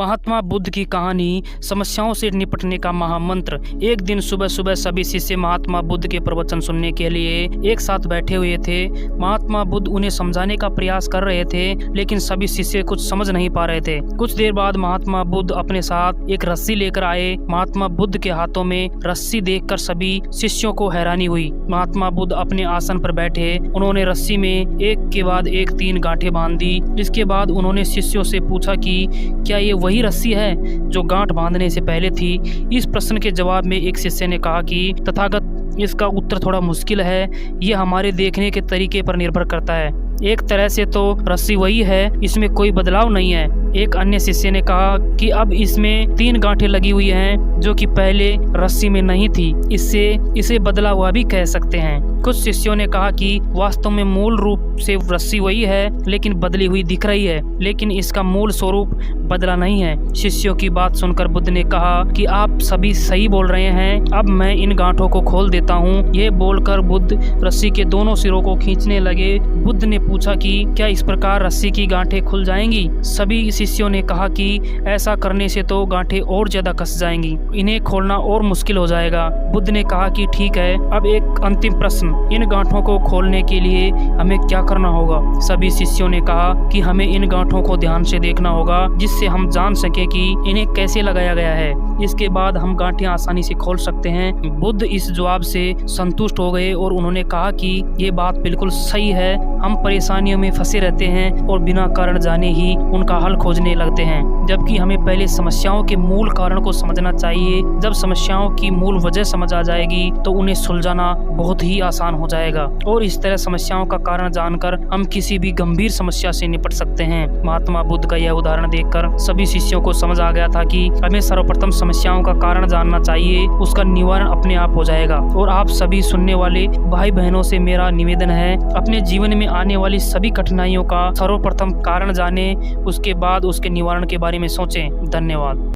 महात्मा बुद्ध की कहानी, समस्याओं से निपटने का महामंत्र। एक दिन सुबह सुबह सभी शिष्य महात्मा बुद्ध के प्रवचन सुनने के लिए एक साथ बैठे हुए थे। महात्मा बुद्ध उन्हें समझाने का प्रयास कर रहे थे, लेकिन सभी शिष्य कुछ समझ नहीं पा रहे थे। कुछ देर बाद महात्मा बुद्ध अपने साथ एक रस्सी लेकर आए। महात्मा बुद्ध के हाथों में रस्सी देखकर सभी शिष्यों को हैरानी हुई। महात्मा बुद्ध अपने आसन पर बैठे। उन्होंने रस्सी में एक के बाद एक 3 गांठें बांध दी। इसके बाद उन्होंने शिष्यों से पूछा कि क्या ये वही रस्सी है जो गांठ बांधने से पहले थी। इस प्रश्न के जवाब में एक शिष्य ने कहा कि तथागत, इसका उत्तर थोड़ा मुश्किल है। ये हमारे देखने के तरीके पर निर्भर करता है। एक तरह से तो रस्सी वही है, इसमें कोई बदलाव नहीं है। एक अन्य शिष्य ने कहा कि अब इसमें 3 गांठें लगी हुई हैं जो कि पहले रस्सी में नहीं थी। इससे इसे बदला हुआ भी कह सकते हैं। कुछ शिष्यों ने कहा कि वास्तव में मूल रूप से रस्सी वही है, लेकिन बदली हुई दिख रही है, लेकिन इसका मूल स्वरूप बदला नहीं है। शिष्यों की बात सुनकर बुद्ध ने कहा कि आप सभी सही बोल रहे हैं, अब मैं इन गांठों को खोल देता हूँ। यह बोलकर बुद्ध रस्सी के दोनों सिरों को खींचने लगे। बुद्ध ने पूछा कि क्या इस प्रकार रस्सी की गांठें खुल जाएंगी। सभी शिष्यों ने कहा कि ऐसा करने से तो गांठें और ज्यादा कस जाएंगी, इन्हें खोलना और मुश्किल हो जाएगा। बुद्ध ने कहा कि ठीक है, अब एक अंतिम प्रश्न, इन गांठों को खोलने के लिए हमें क्या करना होगा। सभी शिष्यों ने कहा कि हमें इन गांठों को ध्यान से देखना होगा, जिससे हम जान सके कि इन्हें कैसे लगाया गया है। इसके बाद हम गांठें आसानी से खोल सकते हैं। बुद्ध इस जवाब से संतुष्ट हो गए और उन्होंने कहा कि ये बात बिल्कुल सही है। हम परेशानियों में फंसे रहते हैं और बिना कारण जाने ही उनका हल खोजने लगते हैं, जबकि हमें पहले समस्याओं के मूल कारण को समझना चाहिए। जब समस्याओं की मूल वजह समझ आ जाएगी तो उन्हें सुलझाना बहुत ही आसान हो जाएगा और इस तरह समस्याओं का कारण जानकर हम किसी भी गंभीर समस्या से निपट सकते हैं। महात्मा बुद्ध का यह उदाहरण देखकर सभी शिष्यों को समझ आ गया था कि हमें सर्वप्रथम समस्याओं का कारण जानना चाहिए, उसका निवारण अपने आप हो जाएगा। और आप सभी सुनने वाले भाई बहनों से मेरा निवेदन है, अपने जीवन में आने वाली सभी कठिनाइयों का सर्वप्रथम कारण जाने, उसके बाद उसके निवारण के बारे में सोचें। धन्यवाद।